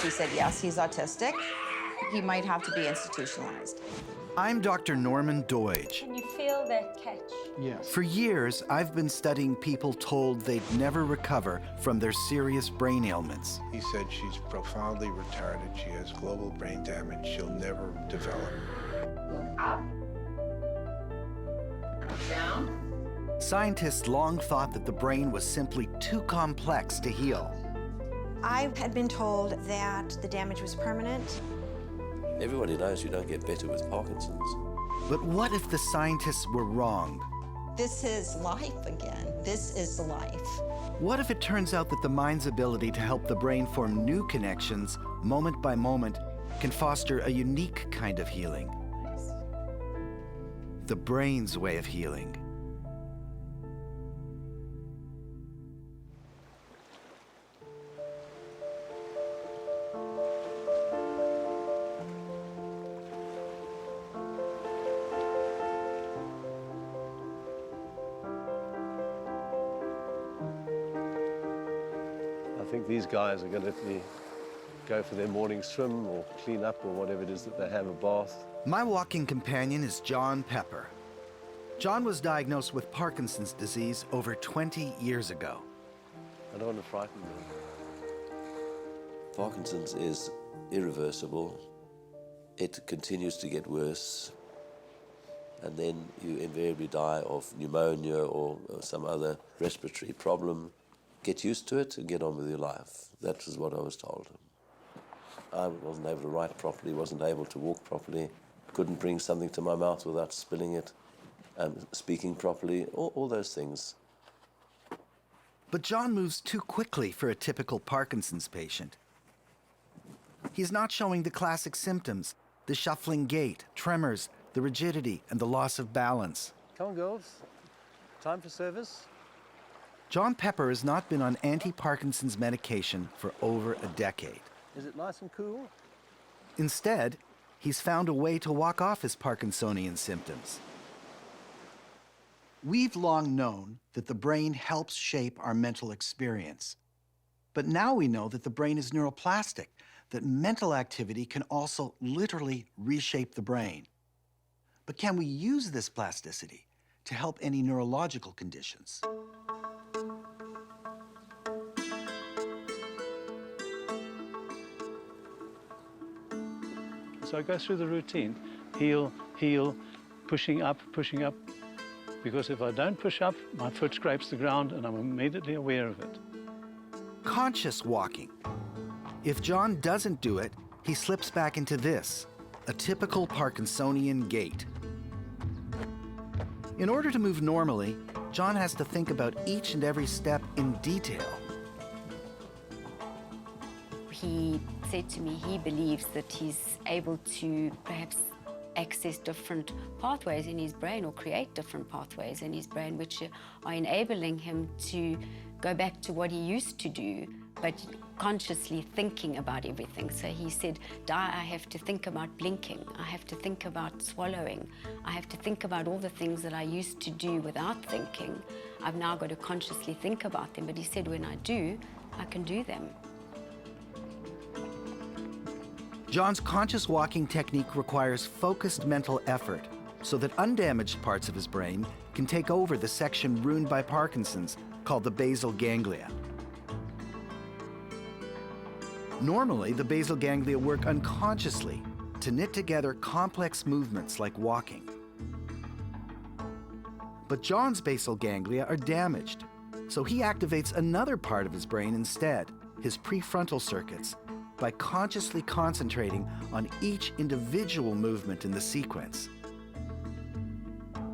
He said, yes, he's autistic. He might have to be institutionalized. I'm Dr. Norman Doidge. Can you feel that catch? Yes. For years, I've been studying people told they'd never recover from their serious brain ailments. He said she's profoundly retarded. She has global brain damage. She'll never develop. Up. Down. Scientists long thought that the brain was simply too complex to heal. I had been told that the damage was permanent. Everybody knows you don't get better with Parkinson's. But what if the scientists were wrong? This is life again. This is life. What if it turns out that the mind's ability to help the brain form new connections, moment by moment, can foster a unique kind of healing? The brain's way of healing. I think these guys are going to go for their morning swim or clean up or whatever it is that they have, a bath. My walking companion is John Pepper. John was diagnosed with Parkinson's disease over 20 years ago. I don't want to frighten them. Parkinson's is irreversible. It continues to get worse. And then you invariably die of pneumonia or some other respiratory problem. Get used to it and get on with your life. That was what I was told. I wasn't able to write properly, wasn't able to walk properly, couldn't bring something to my mouth without spilling it, speaking properly, all those things. But John moves too quickly for a typical Parkinson's patient. He's not showing the classic symptoms, the shuffling gait, tremors, the rigidity, and the loss of balance. Come on, girls. Time for service. John Pepper has not been on anti-Parkinson's medication for over a decade. Is it nice and cool? Instead, he's found a way to walk off his Parkinsonian symptoms. We've long known that the brain helps shape our mental experience. But now we know that the brain is neuroplastic, that mental activity can also literally reshape the brain. But can we use this plasticity to help any neurological conditions? So I go through the routine, heel, heel, pushing up, because if I don't push up, my foot scrapes the ground and I'm immediately aware of it. Conscious walking. If John doesn't do it, he slips back into this, a typical Parkinsonian gait. In order to move normally, John has to think about each and every step in detail. He said to me he believes that he's able to perhaps access different pathways in his brain or create different pathways in his brain which are enabling him to go back to what he used to do, but consciously thinking about everything. So he said, I have to think about blinking, I have to think about swallowing, I have to think about all the things that I used to do without thinking. I've now got to consciously think about them, but he said when I do, I can do them. John's conscious walking technique requires focused mental effort so that undamaged parts of his brain can take over the section ruined by Parkinson's, called the basal ganglia. Normally, the basal ganglia work unconsciously to knit together complex movements like walking. But John's basal ganglia are damaged, so he activates another part of his brain instead, his prefrontal circuits, by consciously concentrating on each individual movement in the sequence.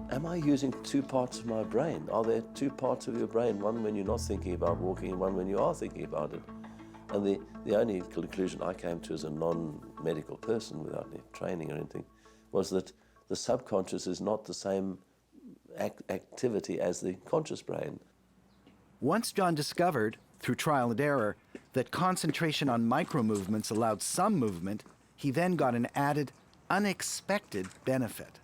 Am I using two parts of my brain? Are there two parts of your brain, one when you're not thinking about walking and one when you are thinking about it? And the only conclusion I came to as a non-medical person without any training or anything was that the subconscious is not the same activity as the conscious brain. Once John discovered, through trial and error, that concentration on micro-movements allowed some movement, he then got an added, unexpected benefit.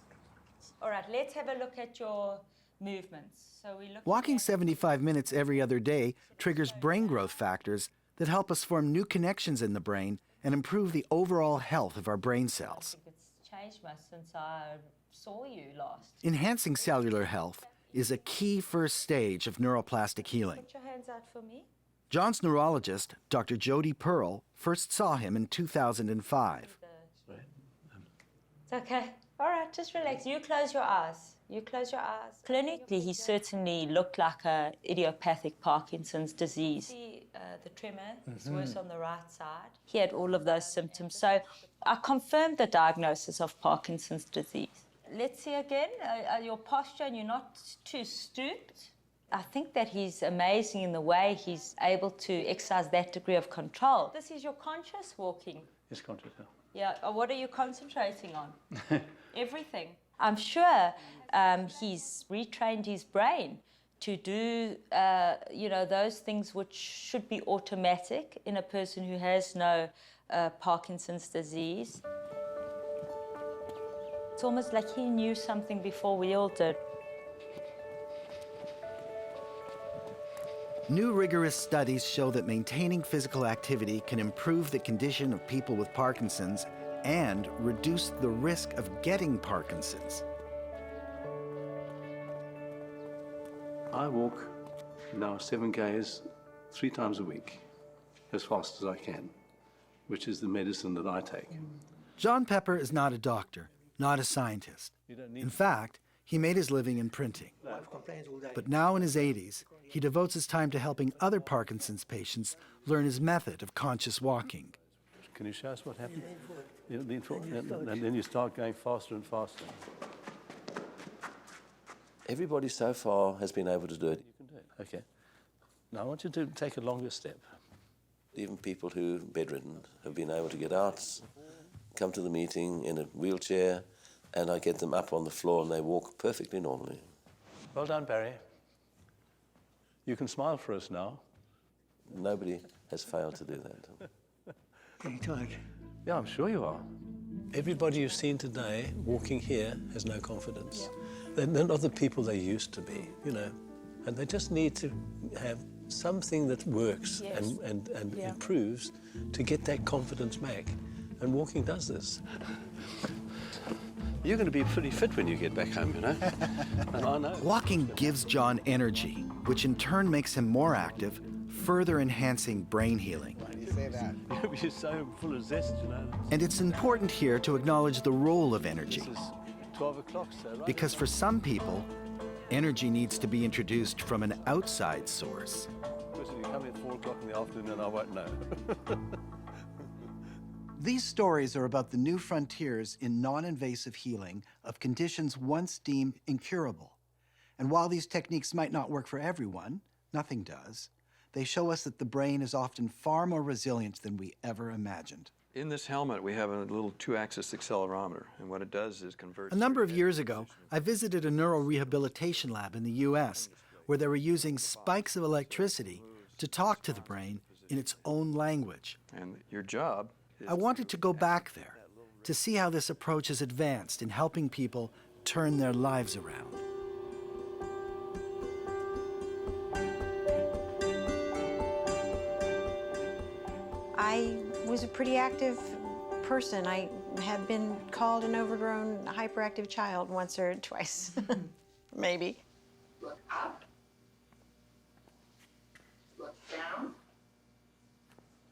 All right, let's have a look at your movements. So we look. Walking 75 minutes every other day triggers brain growth factors that help us form new connections in the brain and improve the overall health of our brain cells. It's changed much since I saw you last. Enhancing cellular health is a key first stage of neuroplastic healing. Put your hands out for me. John's neurologist, Dr. Jody Pearl, first saw him in 2005. It's okay. All right, just relax. You close your eyes. You close your eyes. Clinically, he certainly looked like a idiopathic Parkinson's disease. See the tremor is worse on the right side. He had all of those symptoms. So I confirmed the diagnosis of Parkinson's disease. Let's see again, your posture, and you're not too stooped. I think that he's amazing in the way he's able to exercise that degree of control. This is your conscious walking. It's conscious, Yeah, what are you concentrating on? Everything. I'm sure he's retrained his brain to do, those things which should be automatic in a person who has no Parkinson's disease. It's almost like he knew something before we all did. New rigorous studies show that maintaining physical activity can improve the condition of people with Parkinson's and reduce the risk of getting Parkinson's. I walk now 7Ks 3 times a week, as fast as I can, which is the medicine that I take. John Pepper is not a doctor, not a scientist. In fact, he made his living in printing. But now in his 80s, he devotes his time to helping other Parkinson's patients learn his method of conscious walking. Can you show us what happened? You lean forward, and then you start going faster and faster. Everybody so far has been able to do it. You can do it. Okay. Now I want you to take a longer step. Even people who are bedridden have been able to get out, come to the meeting in a wheelchair, and I get them up on the floor and they walk perfectly normally. Well done, Barry. You can smile for us now. Nobody has failed to do that. Are you tired? Yeah, I'm sure you are. Everybody you've seen today walking here has no confidence. They're not the people they used to be, and they just need to have something that works and improves to get that confidence back. And walking does this. You're going to be pretty fit when you get back home, and I know. Walking gives John energy, which in turn makes him more active, further enhancing brain healing. You're so full of zest, And it's important here to acknowledge the role of energy. This is 12 o'clock, so right? Because for some people, energy needs to be introduced from an outside source. Because if you come at 4 o'clock in the afternoon, I won't know. These stories are about the new frontiers in non-invasive healing of conditions once deemed incurable. And while these techniques might not work for everyone, nothing does, they show us that the brain is often far more resilient than we ever imagined. In this helmet, we have a little 2-axis accelerometer, and what it does is convert... A number of years ago, I visited a neurorehabilitation lab in the US where they were using spikes of electricity to talk to the brain in its own language. And your job is... I wanted to go back there to see how this approach has advanced in helping people turn their lives around. I was a pretty active person. I had been called an overgrown, hyperactive child once or twice, maybe. Look up. Look down.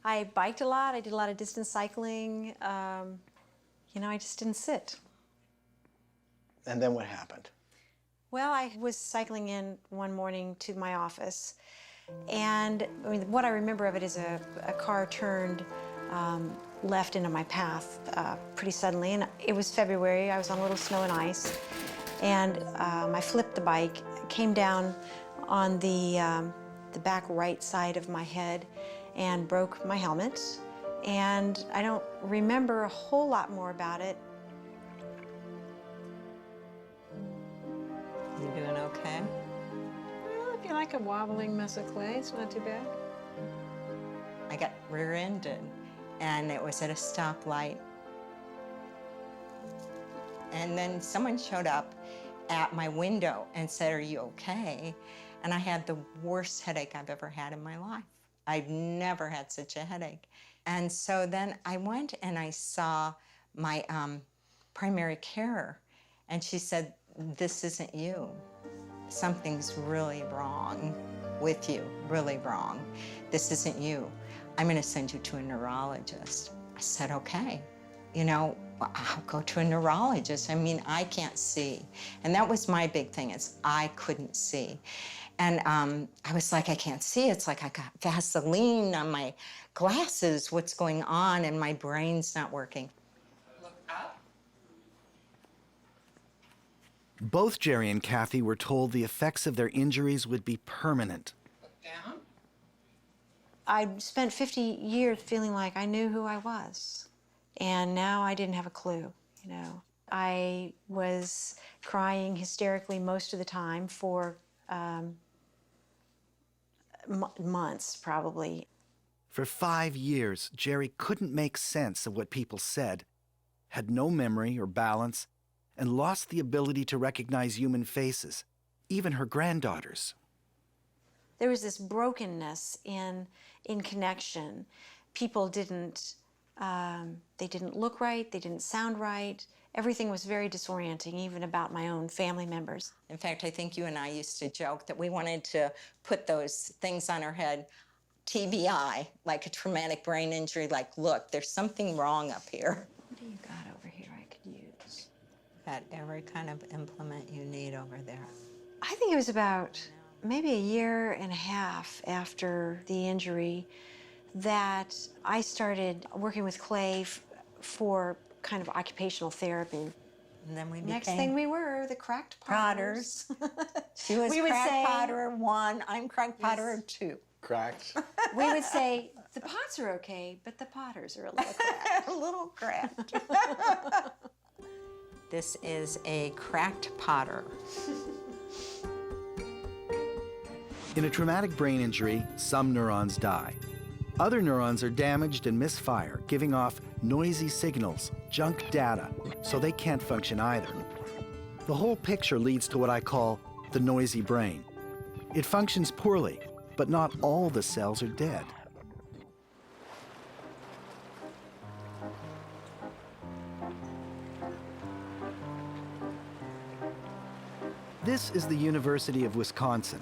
I biked a lot. I did a lot of distance cycling. I just didn't sit. And then what happened? Well, I was cycling in one morning to my office, and what I remember of it is a car turned left into my path pretty suddenly, and it was February. I was on a little snow and ice, and I flipped the bike, came down on the back right side of my head and broke my helmet, and I don't remember a whole lot more about it. You doing okay? Well, I feel like a wobbling mess of clay. It's not too bad. I got rear-ended, and it was at a stoplight. And then someone showed up at my window and said, "Are you okay?" And I had the worst headache I've ever had in my life. I've never had such a headache. And so then I went and I saw my primary carer, and she said, this isn't you. Something's really wrong with you, really wrong. This isn't you. I'm going to send you to a neurologist. I said, okay. You know, I'll go to a neurologist. I mean, I can't see. And that was my big thing, is I couldn't see. And I was like, I can't see. It's like I got Vaseline on my glasses. What's going on? And my brain's not working. Look up. Both Jerry and Kathy were told the effects of their injuries would be permanent. Look down. I spent 50 years feeling like I knew who I was. And now I didn't have a clue, you know. I was crying hysterically most of the time for months, probably. For 5 years, Jerry couldn't make sense of what people said, had no memory or balance, and lost the ability to recognize human faces, even her granddaughters. There was this brokenness in connection. People didn't, they didn't look right, they didn't sound right. Everything was very disorienting, even about my own family members. In fact, I think you and I used to joke that we wanted to put those things on our head, TBI, like a traumatic brain injury, like, look, there's something wrong up here. What do you got over here I could use? Got every kind of implement you need over there. I think it was about maybe a year and a half after the injury that I started working with Clay for kind of occupational therapy. And then we Next became thing we were the cracked potters. She was We would crack say- potter 1, I'm crack potter 2. Cracked. We would say, the pots are okay, but the potters are a little cracked. A little cracked. This is a cracked potter. In a traumatic brain injury, some neurons die. Other neurons are damaged and misfire, giving off noisy signals, junk data, so they can't function either. The whole picture leads to what I call the noisy brain. It functions poorly, but not all the cells are dead. This is the University of Wisconsin.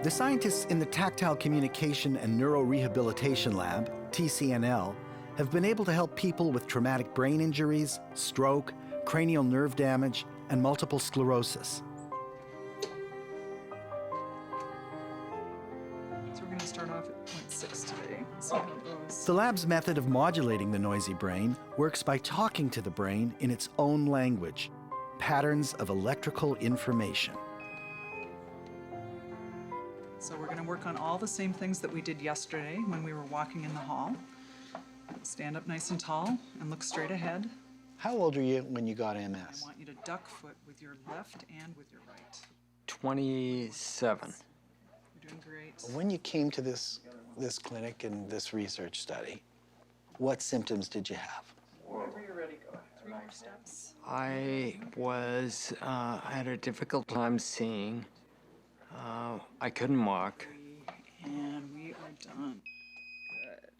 The scientists in the Tactile Communication and Neurorehabilitation Lab, TCNL, have been able to help people with traumatic brain injuries, stroke, cranial nerve damage, and multiple sclerosis. So we're going to start off at 0.6 today. See how it goes. The lab's method of modulating the noisy brain works by talking to the brain in its own language, patterns of electrical information. So we're going to work on all the same things that we did yesterday when we were walking in the hall. Stand up nice and tall and look straight ahead. How old are you when you got I MS? want you to duck foot with your left and with your right. 27. You're doing great. When you came to this clinic and this research study, what symptoms did you have? Whenever you're ready, go ahead. 3 more steps. I had a difficult time seeing. I couldn't walk. And we are done. Good.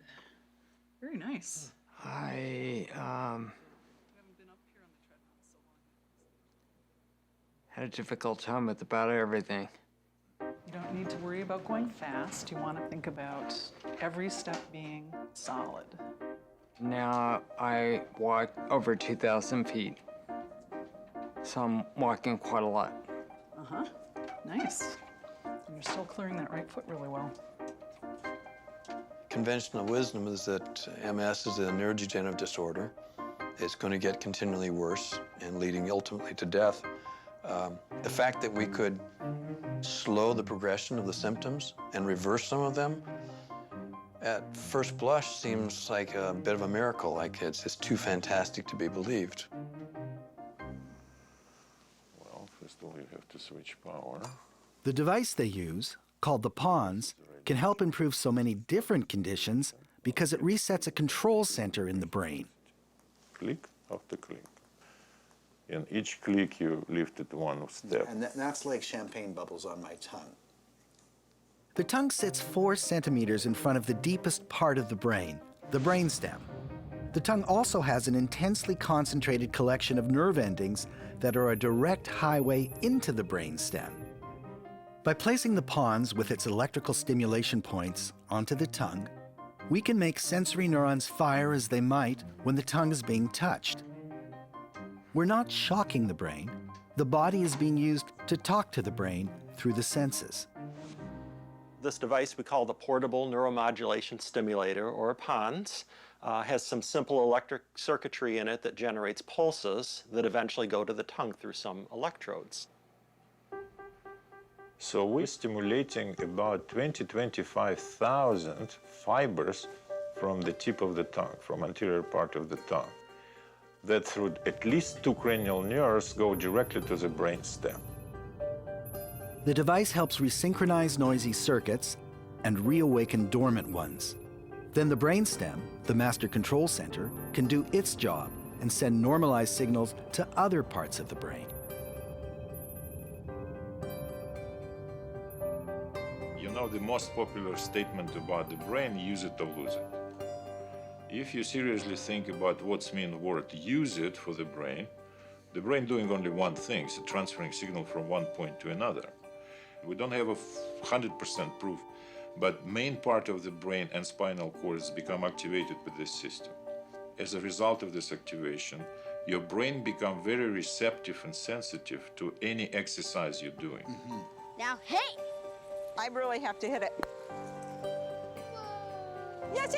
Very nice. I had a difficult time with about everything. You don't need to worry about going fast. You want to think about every step being solid. Now I walk over 2,000 feet. So I'm walking quite a lot. Uh-huh. Nice. And you're still clearing that right foot really well. Conventional wisdom is that MS is a neurodegenerative disorder. It's going to get continually worse and leading ultimately to death. The fact that we could slow the progression of the symptoms and reverse some of them, at first blush seems like a bit of a miracle, like it's just too fantastic to be believed. Well, first of all, you have to switch power. The device they use, called the PONS, can help improve so many different conditions because it resets a control center in the brain. Click after click. In each click, you lifted one step. And that's like champagne bubbles on my tongue. The tongue sits 4 centimeters in front of the deepest part of the brain, the brainstem. The tongue also has an intensely concentrated collection of nerve endings that are a direct highway into the brainstem. By placing the PONS with its electrical stimulation points onto the tongue, we can make sensory neurons fire as they might when the tongue is being touched. We're not shocking the brain. The body is being used to talk to the brain through the senses. This device we call the Portable Neuromodulation Stimulator, or PONS, has some simple electric circuitry in it that generates pulses that eventually go to the tongue through some electrodes. So we're stimulating about 25,000 fibers from the tip of the tongue, from anterior part of the tongue, that through at least 2 cranial nerves go directly to the brainstem. The device helps resynchronize noisy circuits and reawaken dormant ones. Then the brainstem, the master control center, can do its job and send normalized signals to other parts of the brain. You know, the most popular statement about the brain, use it or lose it. If you seriously think about what's mean word use it for the brain doing only one thing, so transferring signal from one point to another. We don't have a 100% proof, but main part of the brain and spinal cords become activated with this system. As a result of this activation, your brain become very receptive and sensitive to any exercise you're doing. Now, hey! I really have to hit it. Yes,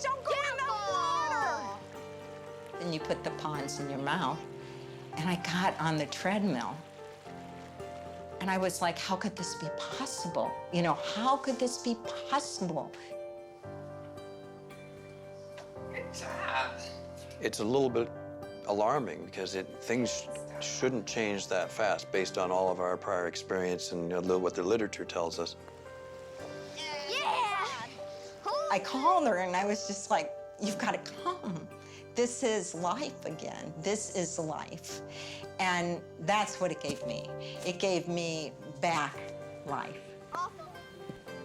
don't go in the water! And you put the PONS in your mouth, and I got on the treadmill. And I was like, how could this be possible? You know, how could this be possible? It's a little bit alarming because things shouldn't change that fast based on all of our prior experience and what the literature tells us. I called her and I was just like, you've got to come. This is life again. This is life. And that's what it gave me. It gave me back life. Oh,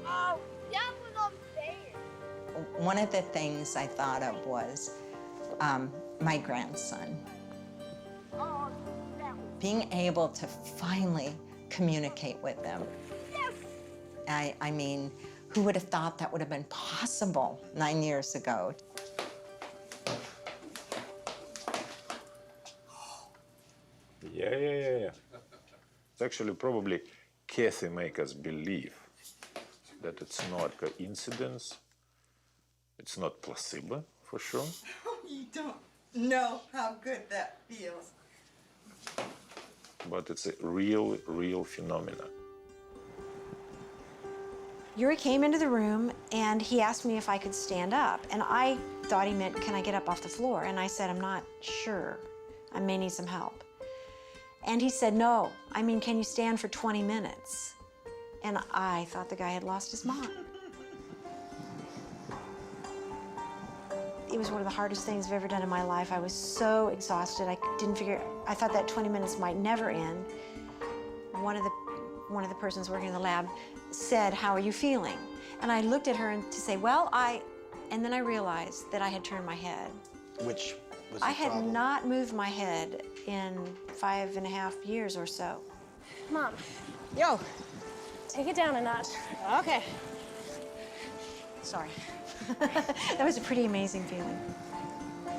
that was unfair. One of the things I thought of was my grandson. Oh, Being able to finally communicate with them. yes. I mean, who would have thought that would have been possible 9 years ago? Yeah. It's actually probably Kathy make us believe that it's not coincidence, it's not placebo, for sure. You don't know how good that feels. But it's a real phenomenon. Yuri came into the room and he asked me if I could stand up. And I thought he meant, can I get up off the floor? And I said, I'm not sure. I may need some help. And he said, no, I mean, can you stand for 20 minutes? And I thought the guy had lost his mind. It was one of the hardest things I've ever done in my life. I was so exhausted. I thought that 20 minutes might never end. One of the persons working in the lab said, how are you feeling? And I looked at her to say, well, and then I realized that I had turned my head. Which was the I had problem? not moved my head in 5.5 years or so. Mom. Yo. Take it down a notch. Okay. Sorry. That was a pretty amazing feeling.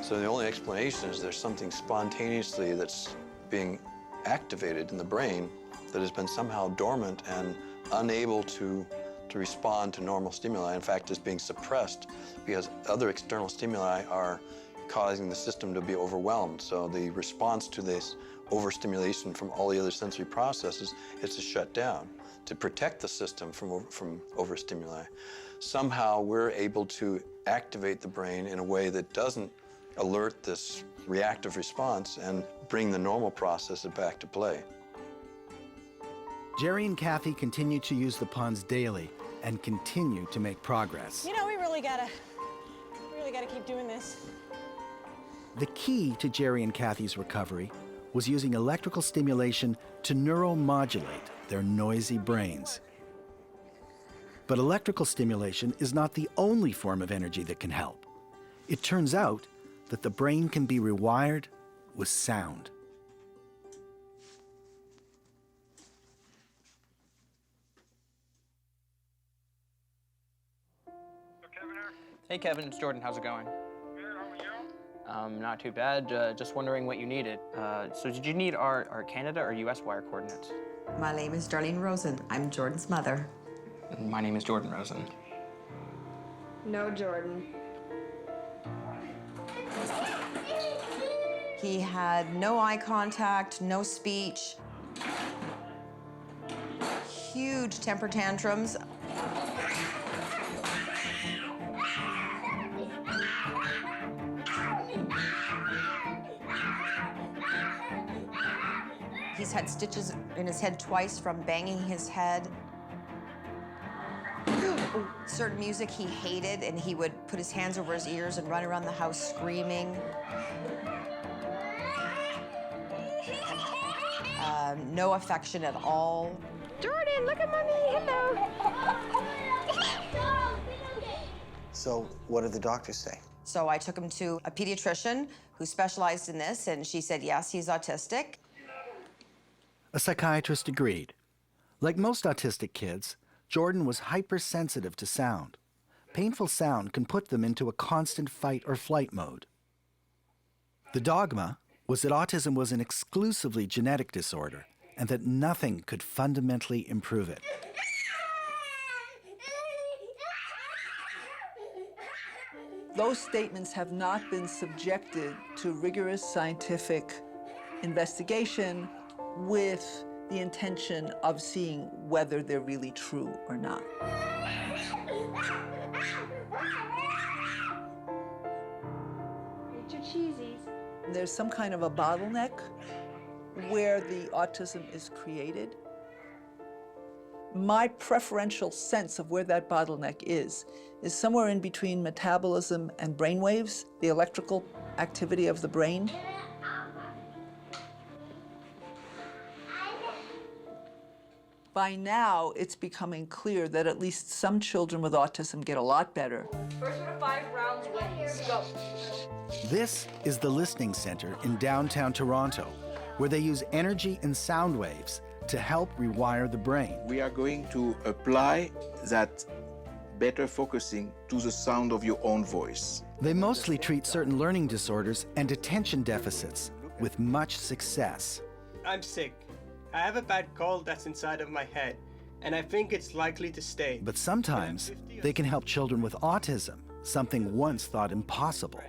So the only explanation is there's something spontaneously that's being activated in the brain that has been somehow dormant and unable to respond to normal stimuli. In fact, is being suppressed because other external stimuli are causing the system to be overwhelmed. So the response to this overstimulation from all the other sensory processes is to shut down, to protect the system from overstimuli. Somehow we're able to activate the brain in a way that doesn't alert this reactive response and bring the normal process back to play. Jerry and Kathy continue to use the PONS daily and continue to make progress. You know, we really gotta keep doing this. The key to Jerry and Kathy's recovery was using electrical stimulation to neuromodulate their noisy brains. But electrical stimulation is not the only form of energy that can help. It turns out that the brain can be rewired with sound. Hey Kevin, it's Jordan. How's it going? Good, how are you? Not too bad. Just wondering what you needed. So did you need our Canada or US wire coordinates? My name is Darlene Rosen. I'm Jordan's mother. My name is Jordan Rosen. No, Jordan. He had no eye contact, no speech, huge temper tantrums. He's had stitches in his head twice from banging his head. Certain music he hated, and he would put his hands over his ears and run around the house screaming. No affection at all. Jordan, look at mommy. Hello. So what did the doctors say? So I took him to a pediatrician who specialized in this, and she said, yes, he's autistic. A psychiatrist agreed. Like most autistic kids, Jordan was hypersensitive to sound. Painful sound can put them into a constant fight or flight mode. The dogma was that autism was an exclusively genetic disorder and that nothing could fundamentally improve it. Those statements have not been subjected to rigorous scientific investigation with the intention of seeing whether they're really true or not. Eat your cheesies. There's some kind of a bottleneck where the autism is created. My preferential sense of where that bottleneck is somewhere in between metabolism and brain waves, the electrical activity of the brain. By now, it's becoming clear that at least some children with autism get a lot better. First one to 5 rounds wins. Go. This is the Listening Center in downtown Toronto, where they use energy and sound waves to help rewire the brain. We are going to apply that better focusing to the sound of your own voice. They mostly treat certain learning disorders and attention deficits with much success. I'm sick. I have a bad cold that's inside of my head, and I think it's likely to stay. But sometimes they can help children with autism, something once thought impossible.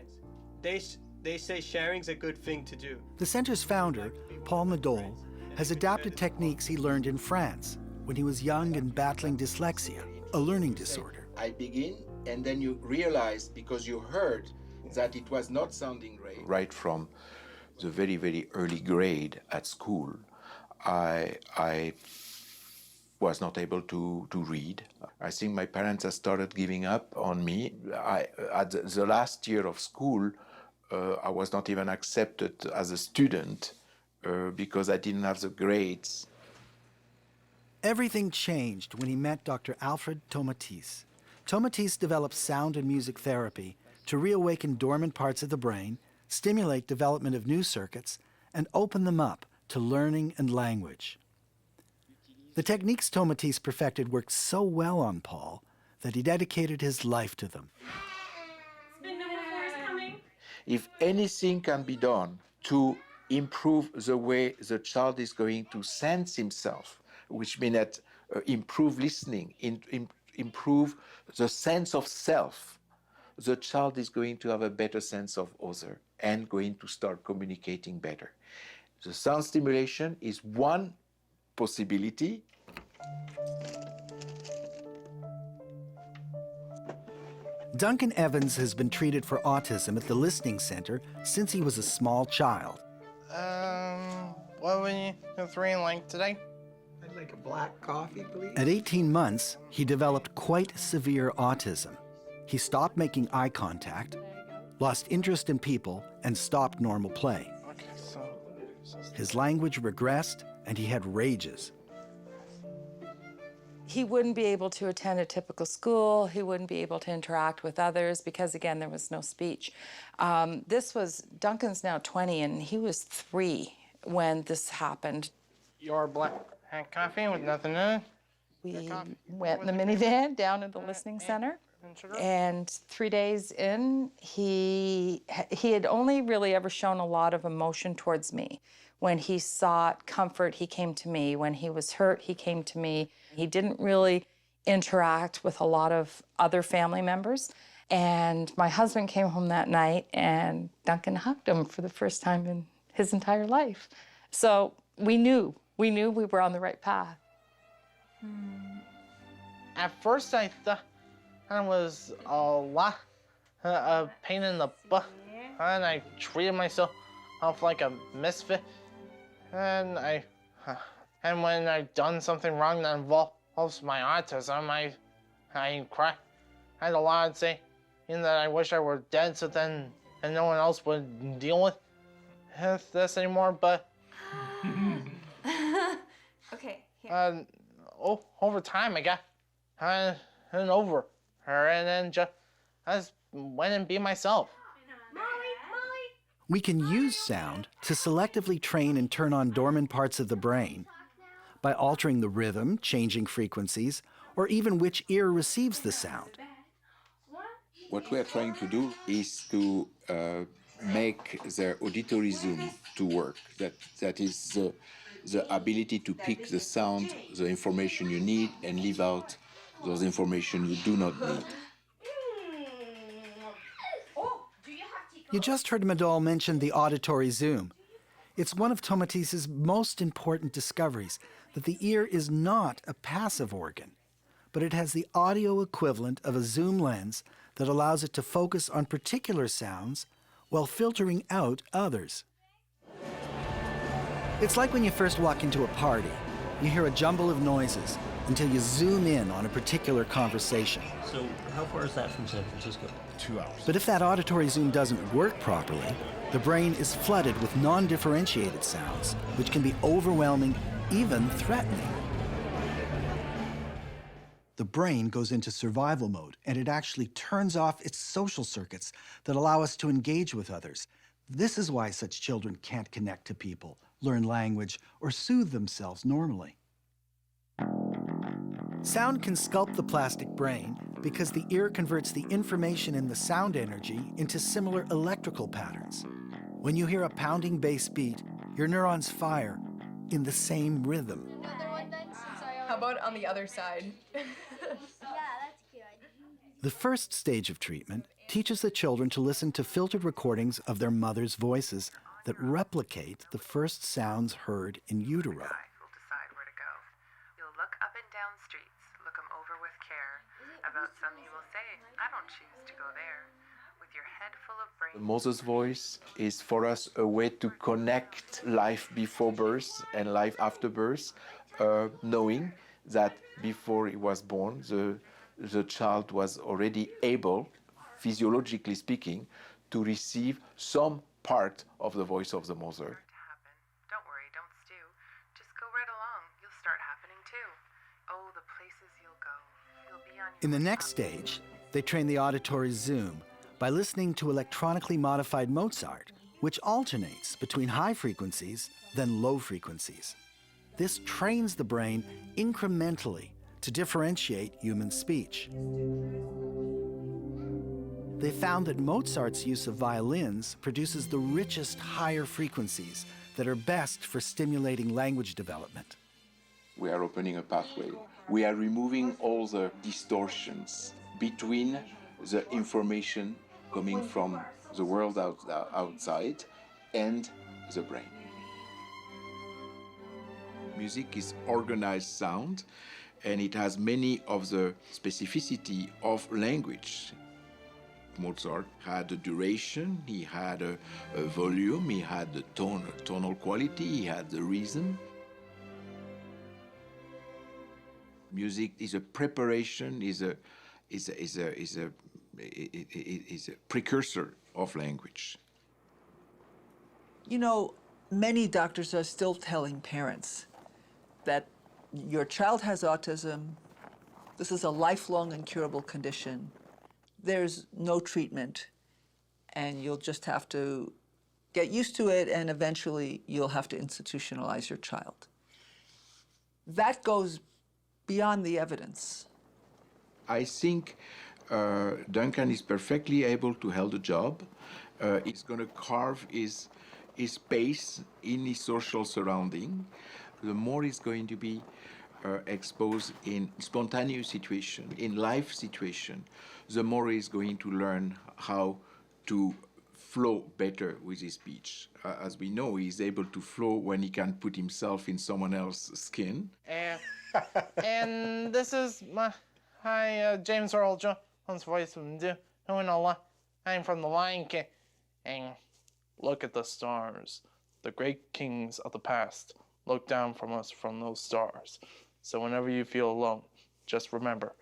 They say sharing's a good thing to do. The center's founder, Paul Madol, has adapted techniques he learned in France when he was young and battling dyslexia, a learning disorder. I begin, and then you realize, because you heard that it was not sounding great. Right from the very, very early grade at school, I was not able to read. I think my parents have started giving up on me. At the last year of school, I was not even accepted as a student because I didn't have the grades. Everything changed when he met Dr. Alfred Tomatis. Tomatis developed sound and music therapy to reawaken dormant parts of the brain, stimulate development of new circuits, and open them up to learning and language. The techniques Tomatis perfected worked so well on Paul that he dedicated his life to them. If anything can be done to improve the way the child is going to sense himself, which means that improve listening, improve the sense of self, the child is going to have a better sense of other and going to start communicating better. The sound stimulation is one possibility. Duncan Evans has been treated for autism at the Listening Center since he was a small child. What would you have 3 in like today? I'd like a black coffee, please. At 18 months, he developed quite severe autism. He stopped making eye contact, lost interest in people, and stopped normal play. Okay, so His language regressed, and he had rages. He wouldn't be able to attend a typical school. He wouldn't be able to interact with others because, again, there was no speech. Duncan's now 20, and he was 3 when this happened. Your black coffee with nothing in it? We went in the minivan down to the listening center, and 3 days in, he had only really ever shown a lot of emotion towards me. When he sought comfort, he came to me. When he was hurt, he came to me. He didn't really interact with a lot of other family members. And my husband came home that night, and Duncan hugged him for the first time in his entire life. So we knew we were on the right path. At first, I thought it was a lot of pain in the butt, and I treated myself like a misfit. And when I've done something wrong that involves my autism, I cry. I had a lot to say, in that I wish I were dead, so then and no one else would deal with this anymore. But Okay. Here. Over time, I got over her, and then I just went and be myself. We can use sound to selectively train and turn on dormant parts of the brain by altering the rhythm, changing frequencies, or even which ear receives the sound. What we are trying to do is to make the auditory zoom to work. That is the ability to pick the sound, the information you need, and leave out those information you do not need. You just heard Madol mention the auditory zoom. It's one of Tomatis's most important discoveries, that the ear is not a passive organ, but it has the audio equivalent of a zoom lens that allows it to focus on particular sounds while filtering out others. It's like when you first walk into a party. You hear a jumble of noises until you zoom in on a particular conversation. So how far is that from San Francisco? 2 hours. But if that auditory zoom doesn't work properly, the brain is flooded with non-differentiated sounds, which can be overwhelming, even threatening. The brain goes into survival mode, and it actually turns off its social circuits that allow us to engage with others. This is why such children can't connect to people, learn language, or soothe themselves normally. Sound can sculpt the plastic brain because the ear converts the information in the sound energy into similar electrical patterns. When you hear a pounding bass beat, your neurons fire in the same rhythm. How about on the other side? The first stage of treatment teaches the children to listen to filtered recordings of their mother's voices that replicate the first sounds heard in utero. Look up and down streets, look them over with care. About some you will say, I don't choose to go there. With your head full of brain. The mother's voice is for us a way to connect life before birth and life after birth, knowing that before he was born, the child was already able, physiologically speaking, to receive some part of the voice of the mother. Don't worry, don't stew. Just go right along. You'll start happening too. Oh, the places you'll go. You'll be on. In the next stage, they train the auditory zoom by listening to electronically modified Mozart, which alternates between high frequencies, then low frequencies. This trains the brain incrementally to differentiate human speech. They found that Mozart's use of violins produces the richest higher frequencies that are best for stimulating language development. We are opening a pathway. We are removing all the distortions between the information coming from the world outside and the brain. Music is organized sound, and it has many of the specificity of language. Mozart had a duration, he had a volume, he had the tonal quality, he had the rhythm. Music is a preparation, is a precursor of language. You know, many doctors are still telling parents that your child has autism, This is a lifelong incurable condition. There's no treatment, and you'll just have to get used to it, and eventually you'll have to institutionalize your child. That goes beyond the evidence. I think Duncan is perfectly able to hold a job. He's going to carve his space in his social surrounding. The more he's going to be exposed in spontaneous situation, in life situation, the more he's going to learn how to flow better with his speech. As we know, he's able to flow when he can put himself in someone else's skin. And this is my James Earl Jones voice from doing a lot. I'm from the Lion King. And look at the stars. The great kings of the past look down from us from those stars. So whenever you feel alone, just remember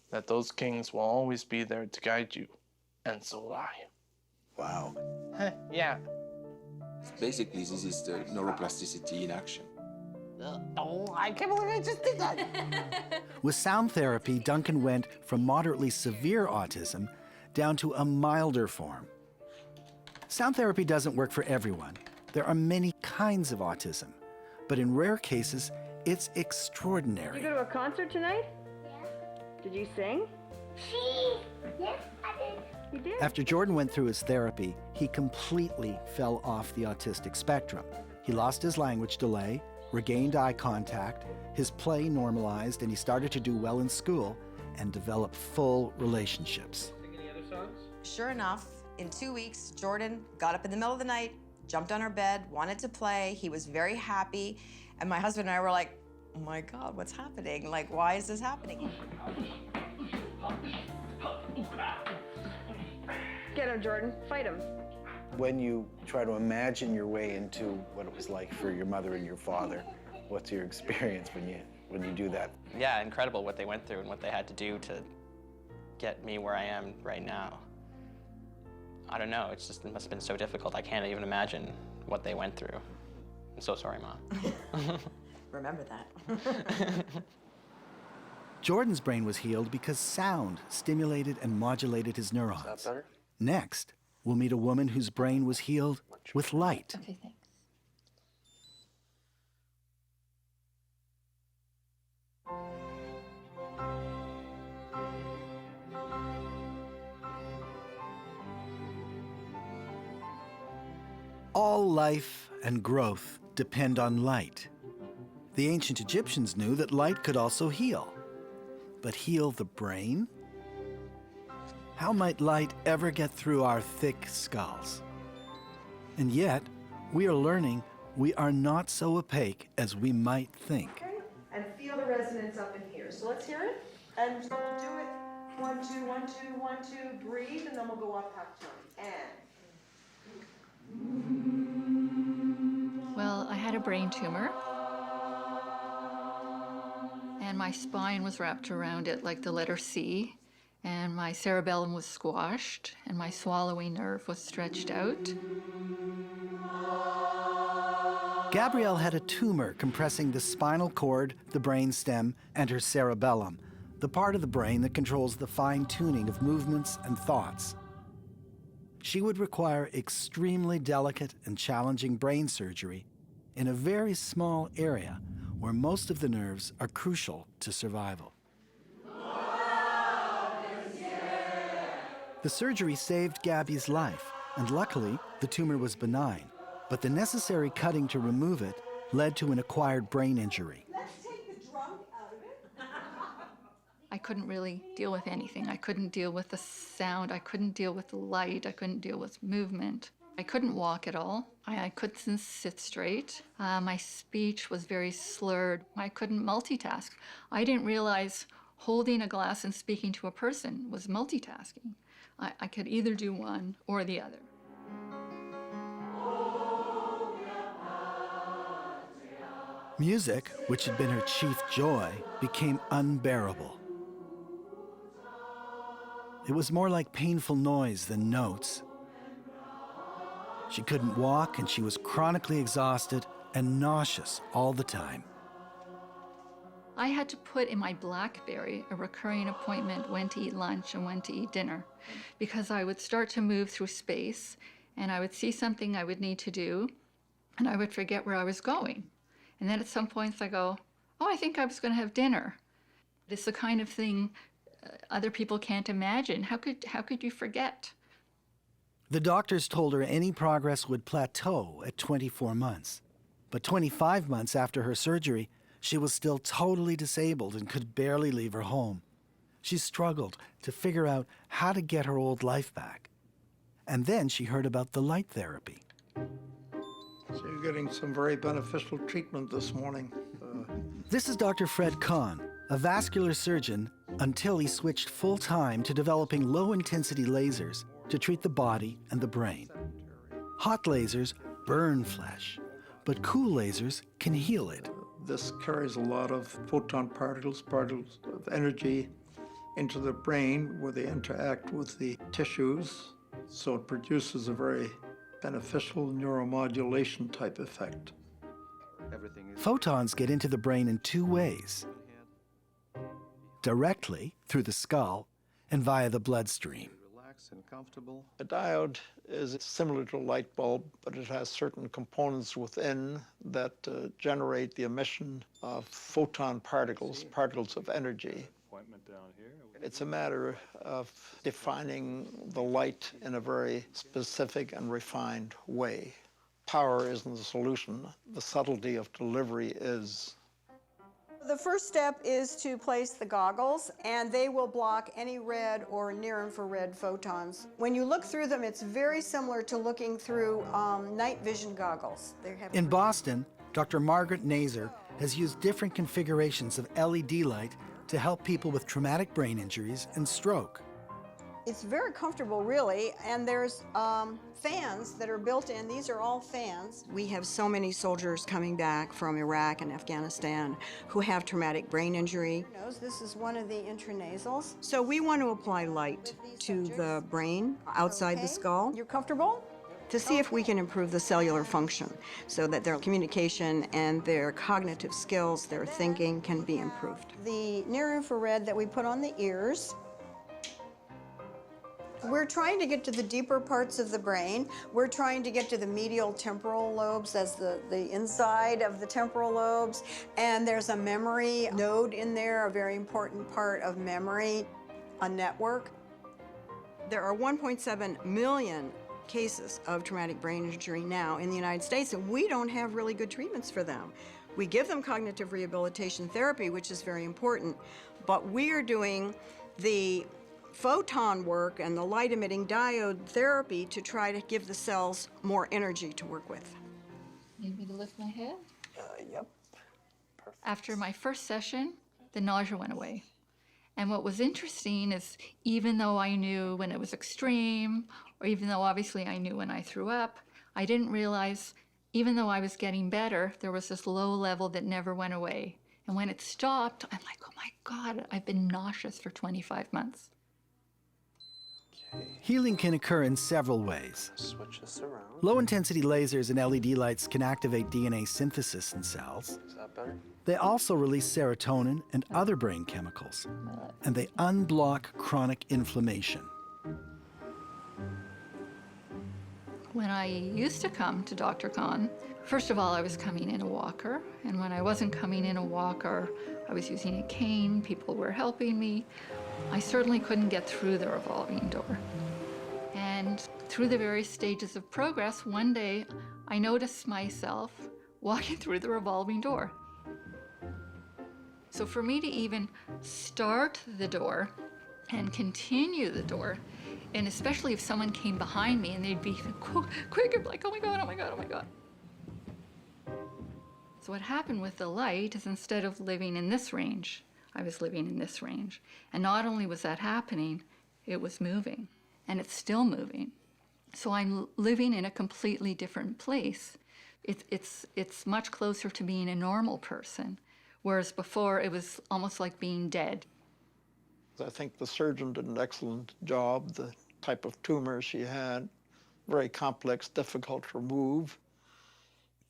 that those kings will always be there to guide you. And so will I. Wow. Yeah. Basically, this is the neuroplasticity in action. Oh, I can't believe I just did that. With sound therapy, Duncan went from moderately severe autism down to a milder form. Sound therapy doesn't work for everyone. There are many kinds of autism, but in rare cases, it's extraordinary. Did you go to a concert tonight? Yeah. Did you sing? Yes, I did. You did? After Jordan went through his therapy, he completely fell off the autistic spectrum. He lost his language delay, regained eye contact, his play normalized, and he started to do well in school and develop full relationships. Any other songs? Sure enough, in 2 weeks, Jordan got up in the middle of the night, jumped on our bed, wanted to play. He was very happy. And my husband and I were like, oh my God, what's happening? Like, why is this happening? Get him, Jordan. Fight him. When you try to imagine your way into what it was like for your mother and your father, what's your experience when you do that? Yeah, incredible what they went through and what they had to do to get me where I am right now. I don't know, it must have been so difficult. I can't even imagine what they went through. I'm so sorry, Mom. Remember that. Jordan's brain was healed because sound stimulated and modulated his neurons. Is that better? Next, we'll meet a woman whose brain was healed with light. Okay, thanks. All life and growth depend on light. The ancient Egyptians knew that light could also heal. But heal the brain? How might light ever get through our thick skulls? And yet, we are learning we are not so opaque as we might think. Okay, and feel the resonance up in here. So let's hear it. And so we'll do it 1, 2, 1, 2, 1, 2, breathe, and then we'll go up half tone. And. Well, I had a brain tumor, and my spine was wrapped around it like the letter C, and my cerebellum was squashed, and my swallowing nerve was stretched out. Gabrielle had a tumor compressing the spinal cord, the brainstem, and her cerebellum, the part of the brain that controls the fine-tuning of movements and thoughts. She would require extremely delicate and challenging brain surgery in a very small area where most of the nerves are crucial to survival. The surgery saved Gabby's life, and luckily, the tumor was benign. But the necessary cutting to remove it led to an acquired brain injury. Let's take the drunk out of it. I couldn't really deal with anything. I couldn't deal with the sound. I couldn't deal with the light. I couldn't deal with movement. I couldn't walk at all. I couldn't sit straight. My speech was very slurred. I couldn't multitask. I didn't realize holding a glass and speaking to a person was multitasking. I could either do one or the other. Music, which had been her chief joy, became unbearable. It was more like painful noise than notes. She couldn't walk, and she was chronically exhausted and nauseous all the time. I had to put in my BlackBerry a recurring appointment when to eat lunch and when to eat dinner, because I would start to move through space and I would see something I would need to do and I would forget where I was going. And then at some points I go, oh, I think I was going to have dinner. It's the kind of thing other people can't imagine. How could you forget? The doctors told her any progress would plateau at 24 months. But 25 months after her surgery, she was still totally disabled and could barely leave her home. She struggled to figure out how to get her old life back. And then she heard about the light therapy. So you're getting some very beneficial treatment this morning. This is Dr. Fred Kahn, a vascular surgeon until he switched full-time to developing low-intensity lasers to treat the body and the brain. Hot lasers burn flesh, but cool lasers can heal it. This carries a lot of photon particles of energy into the brain where they interact with the tissues. So it produces a very beneficial neuromodulation type effect. Photons get into the brain in two ways: directly through the skull and via the bloodstream. Relaxed and comfortable. A diode is similar to a light bulb, but it has certain components within that generate the emission of photon particles, particles of energy. It's a matter of defining the light in a very specific and refined way. Power isn't the solution. The subtlety of delivery is. The first step is to place the goggles, and they will block any red or near-infrared photons. When you look through them, it's very similar to looking through night vision goggles. In Boston, Dr. Margaret Nazer has used different configurations of LED light to help people with traumatic brain injuries and stroke. It's very comfortable, really, and there's fans that are built in. These are all fans. We have so many soldiers coming back from Iraq and Afghanistan who have traumatic brain injury. This is one of the intranasals. So we want to apply light to the brain outside the skull. You're comfortable? To see if we can improve the cellular function so that their communication and their cognitive skills, their thinking can be improved. The near-infrared that we put on the ears. We're trying to get to the deeper parts of the brain. We're trying to get to the medial temporal lobes, as the inside of the temporal lobes. And there's a memory node in there, a very important part of memory, a network. There are 1.7 million cases of traumatic brain injury now in the United States, and we don't have really good treatments for them. We give them cognitive rehabilitation therapy, which is very important, but we are doing the photon work and the light-emitting diode therapy to try to give the cells more energy to work with. Need me to lift my head? Yep. Perfect. After my first session, the nausea went away. And what was interesting is, even though I knew when it was extreme, or even though obviously I knew when I threw up, I didn't realize, even though I was getting better, there was this low level that never went away. And when it stopped, I'm like, oh my God, I've been nauseous for 25 months. Healing can occur in several ways. Switch this around. Low-intensity lasers and LED lights can activate DNA synthesis in cells. Is that better? They also release serotonin and other brain chemicals, and they unblock chronic inflammation. When I used to come to Dr. Kahn, first of all, I was coming in a walker, and when I wasn't coming in a walker, I was using a cane, people were helping me. I certainly couldn't get through the revolving door. And through the various stages of progress, one day I noticed myself walking through the revolving door. So for me to even start the door and continue the door, and especially if someone came behind me and they'd be quick, I'd be like, oh my God, oh my God, oh my God. So what happened with the light is, instead of living in this range, I was living in this range. And not only was that happening, it was moving, and it's still moving. So I'm living in a completely different place. It's much closer to being a normal person, whereas before it was almost like being dead. I think the surgeon did an excellent job. The type of tumor she had, very complex, difficult to remove,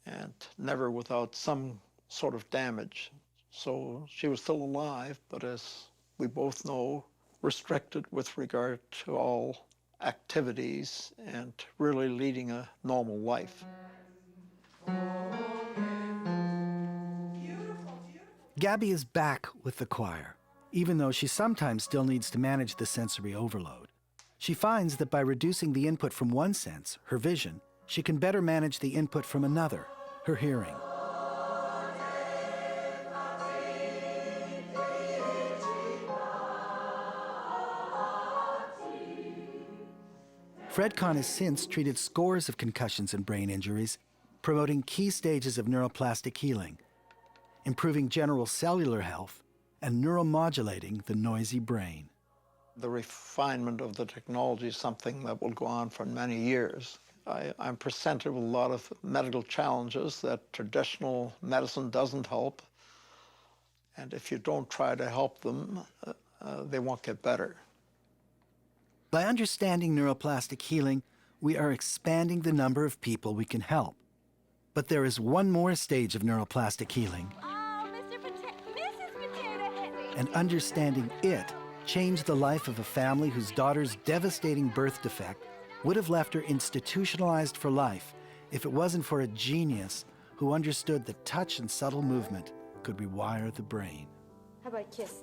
and never without some sort of damage. So she was still alive, but as we both know, restricted with regard to all activities and really leading a normal life. Gabby is back with the choir, even though she sometimes still needs to manage the sensory overload. She finds that by reducing the input from one sense, her vision, she can better manage the input from another, her hearing. Fredcon has since treated scores of concussions and brain injuries, promoting key stages of neuroplastic healing, improving general cellular health, and neuromodulating the noisy brain. The refinement of the technology is something that will go on for many years. I'm presented with a lot of medical challenges that traditional medicine doesn't help. And if you don't try to help them, they won't get better. By understanding neuroplastic healing, we are expanding the number of people we can help. But there is one more stage of neuroplastic healing. Oh, Mrs. Potato Head. And understanding it changed the life of a family whose daughter's devastating birth defect would have left her institutionalized for life if it wasn't for a genius who understood that touch and subtle movement could rewire the brain. How about a kiss?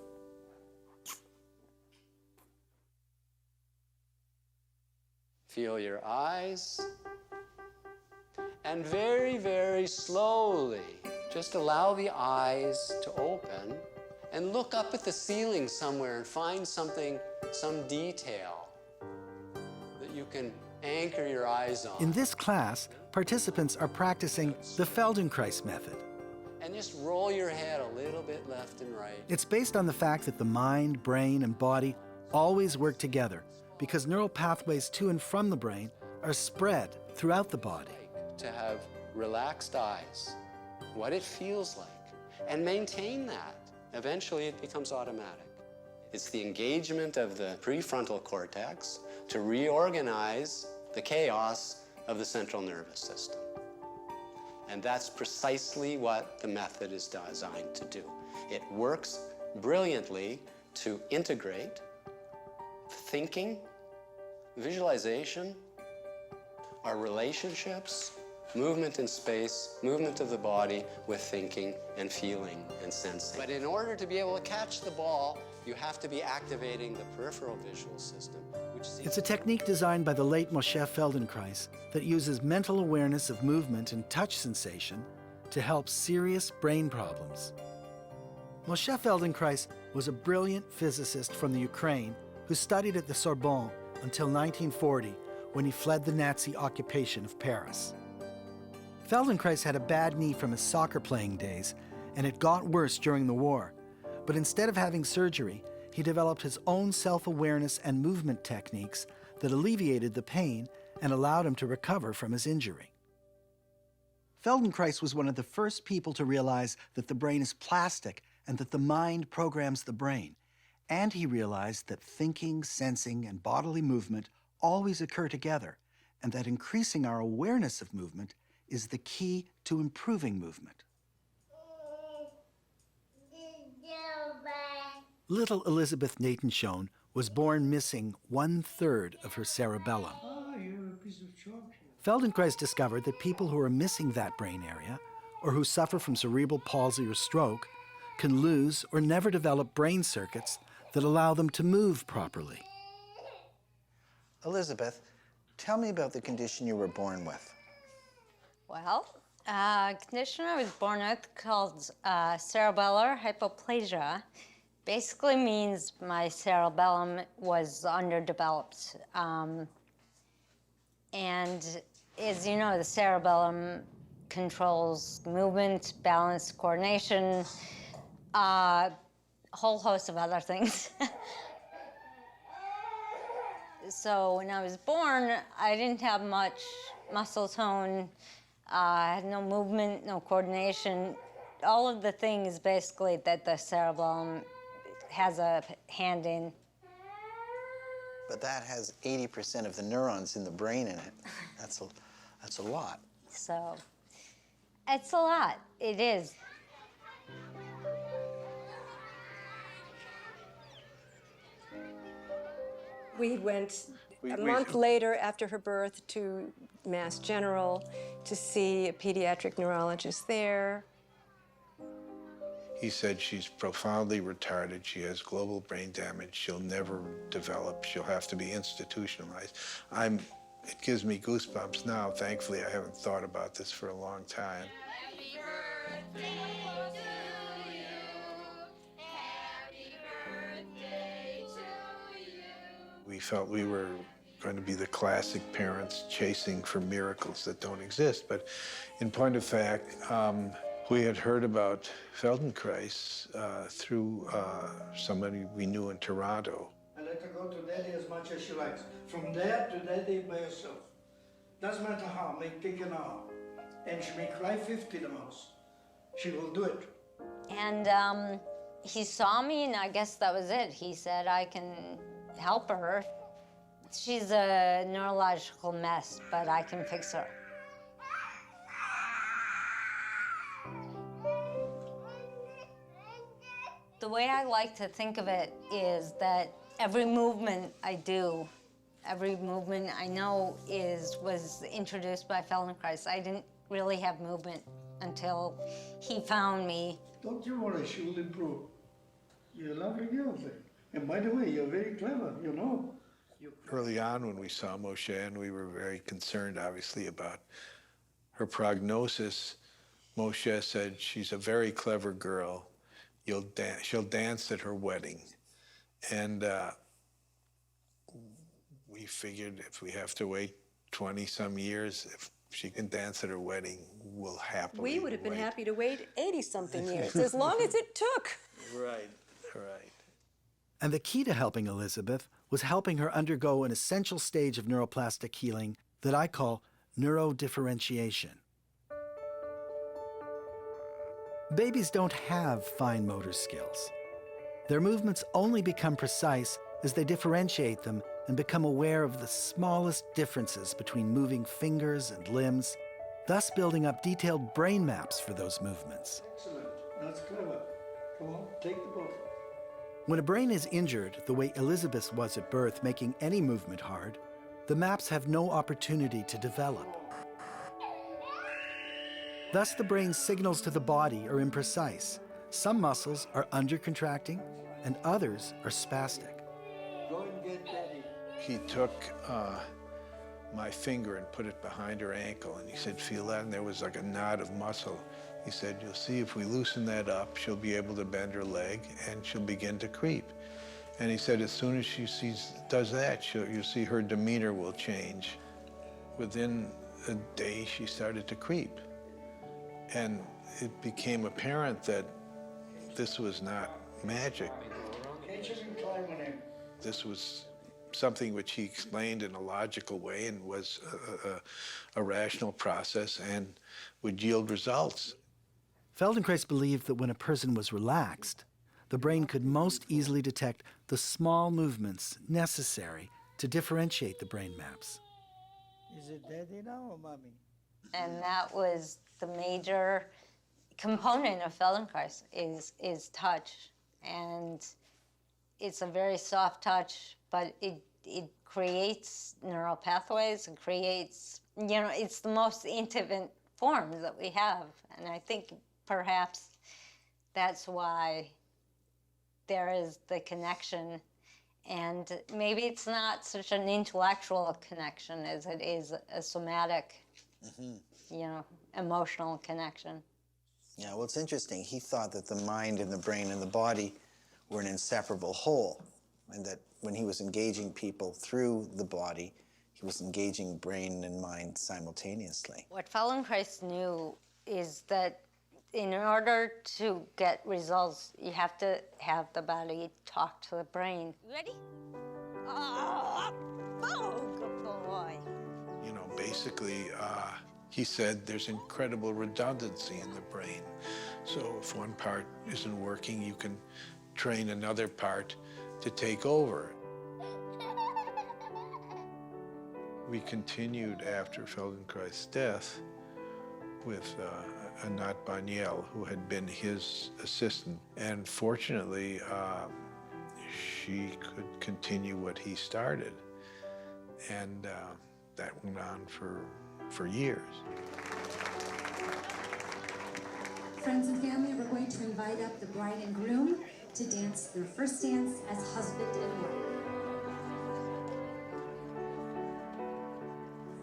Feel your eyes. And very, very slowly, just allow the eyes to open and look up at the ceiling somewhere and find something, some detail that you can anchor your eyes on. In this class, participants are practicing the Feldenkrais method. And just roll your head a little bit left and right. It's based on the fact that the mind, brain, and body always work together because neural pathways to and from the brain are spread throughout the body. To have relaxed eyes, what it feels like, and maintain that. Eventually, it becomes automatic. It's the engagement of the prefrontal cortex to reorganize the chaos of the central nervous system. And that's precisely what the method is designed to do. It works brilliantly to integrate thinking, visualization, our relationships, movement in space, movement of the body with thinking and feeling and sensing. But in order to be able to catch the ball, you have to be activating the peripheral visual system, which It's a technique designed by the late Moshe Feldenkrais that uses mental awareness of movement and touch sensation to help serious brain problems. Moshe Feldenkrais was a brilliant physicist from the Ukraine who studied at the Sorbonne until 1940, when he fled the Nazi occupation of Paris. Feldenkrais had a bad knee from his soccer playing days, and it got worse during the war. But instead of having surgery, he developed his own self-awareness and movement techniques that alleviated the pain and allowed him to recover from his injury. Feldenkrais was one of the first people to realize that the brain is plastic and that the mind programs the brain. And he realized that thinking, sensing, and bodily movement always occur together, and that increasing our awareness of movement is the key to improving movement. Little Elizabeth Nathan-Schoen was born missing 1/3 of her cerebellum. Feldenkrais discovered that people who are missing that brain area, or who suffer from cerebral palsy or stroke, can lose or never develop brain circuits that allow them to move properly. Elizabeth, tell me about the condition you were born with. Well, a condition I was born with called cerebellar hypoplasia basically means my cerebellum was underdeveloped. And as you know, the cerebellum controls movement, balance, coordination, a whole host of other things. So when I was born, I didn't have much muscle tone, I had no movement, no coordination, all of the things basically that the cerebellum has a hand in. But that has 80% of the neurons in the brain in it. That's a lot. So it's a lot, it is. We went a month later after her birth to Mass General to see a pediatric neurologist there. He said she's profoundly retarded. She has global brain damage. She'll never develop. She'll have to be institutionalized. It gives me goosebumps now. Thankfully, I haven't thought about this for a long time. We felt we were going to be the classic parents chasing for miracles that don't exist. But in point of fact, we had heard about Feldenkrais through somebody we knew in Toronto. I let her go to daddy as much as she likes. From there to daddy by herself. Doesn't matter how, take an hour. And she may cry 50 the most. She will do it. And he saw me, and I guess that was it. He said, I can help her. She's a neurological mess, but I can fix her. The way I like to think of it is that every movement I do, every movement I know was introduced by Feldenkrais. I didn't really have movement until he found me. Don't you worry, she will improve. You're a lovely girl thing. And by the way, you're very clever, you know. Early on when we saw Moshe, and we were very concerned, obviously, about her prognosis, Moshe said, she's a very clever girl. She'll dance at her wedding. And we figured if we have to wait 20-some years, if she can dance at her wedding, we'll happily We would have been wait. happy to wait 80-something years, as long as it took. Right, right. And the key to helping Elizabeth was helping her undergo an essential stage of neuroplastic healing that I call neurodifferentiation. Babies don't have fine motor skills. Their movements only become precise as they differentiate them and become aware of the smallest differences between moving fingers and limbs, thus building up detailed brain maps for those movements. Excellent, that's clever. Come on, take the ball. When a brain is injured, the way Elizabeth's was at birth, making any movement hard, the maps have no opportunity to develop. Thus, the brain's signals to the body are imprecise. Some muscles are undercontracting, and others are spastic. Go and get daddy. He took my finger and put it behind her ankle, and he said, feel that? And there was like a knot of muscle. He said, you'll see if we loosen that up, she'll be able to bend her leg, and she'll begin to creep. And he said, as soon as she does that, you'll see her demeanor will change. Within a day, she started to creep. And it became apparent that this was not magic. This was something which he explained in a logical way and was a rational process and would yield results. Feldenkrais believed that when a person was relaxed, the brain could most easily detect the small movements necessary to differentiate the brain maps. Is it daddy now or mommy? And that was the major component of Feldenkrais is touch. And it's a very soft touch, but it creates neural pathways, it creates, it's the most intimate form that we have. And I think perhaps that's why there is the connection. And maybe it's not such an intellectual connection as it is a somatic, emotional connection. Yeah, well, it's interesting. He thought that the mind and the brain and the body were an inseparable whole, and that when he was engaging people through the body, he was engaging brain and mind simultaneously. What Feldenkrais knew is that in order to get results, you have to have the body talk to the brain. You ready? Oh, good boy. Basically, he said there's incredible redundancy in the brain. So if one part isn't working, you can train another part to take over. We continued after Feldenkrais' death with Anat Baniel, who had been his assistant. And fortunately, she could continue what he started. And that went on for years. Friends and family, we're going to invite up the bride and groom to dance their first dance as husband and wife.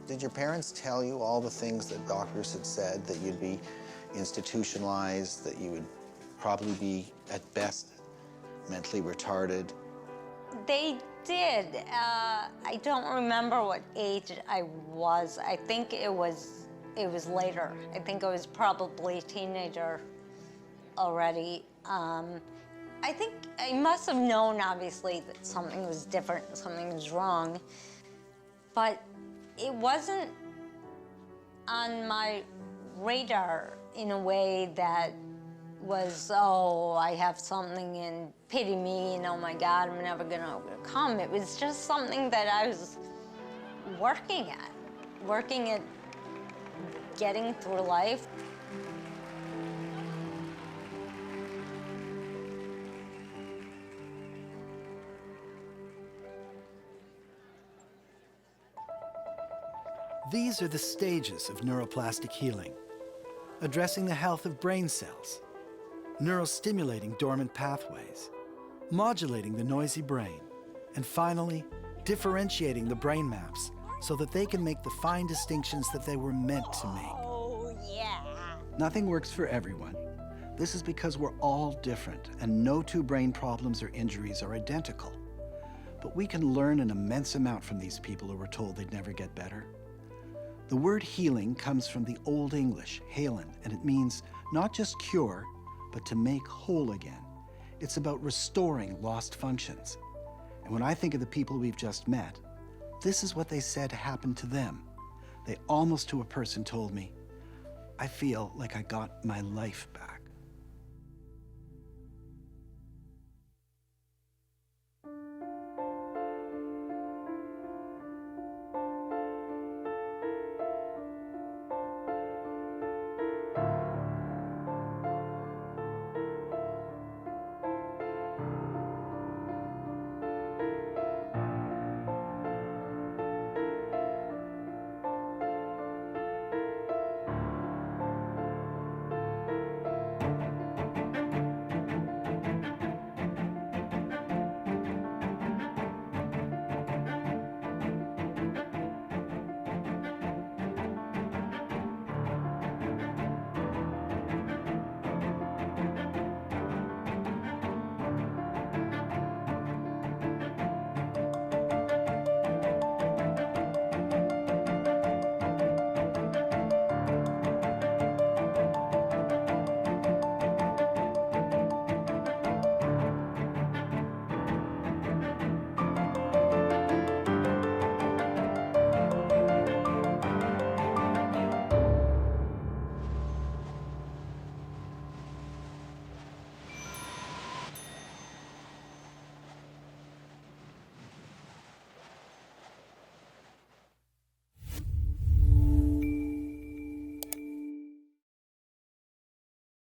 Did your parents tell you all the things that doctors had said, that you'd be institutionalized, that you would probably be, at best, mentally retarded? They did. I don't remember what age I was. I think it was later. I think I was probably a teenager already. I think I must have known, obviously, that something was different, something was wrong, but it wasn't on my radar in a way that was, oh, I have something and pity me and oh my God, I'm never gonna overcome. It was just something that I was working at getting through life. These are the stages of neuroplastic healing, addressing the health of brain cells, neurostimulating dormant pathways, modulating the noisy brain, and finally, differentiating the brain maps so that they can make the fine distinctions that they were meant to make. Oh, yeah. Nothing works for everyone. This is because we're all different, and no two brain problems or injuries are identical. But we can learn an immense amount from these people who were told they'd never get better. The word healing comes from the Old English, halen, and it means not just cure, but to make whole again. It's about restoring lost functions. And when I think of the people we've just met, this is what they said happened to them. They almost to a person told me, I feel like I got my life back.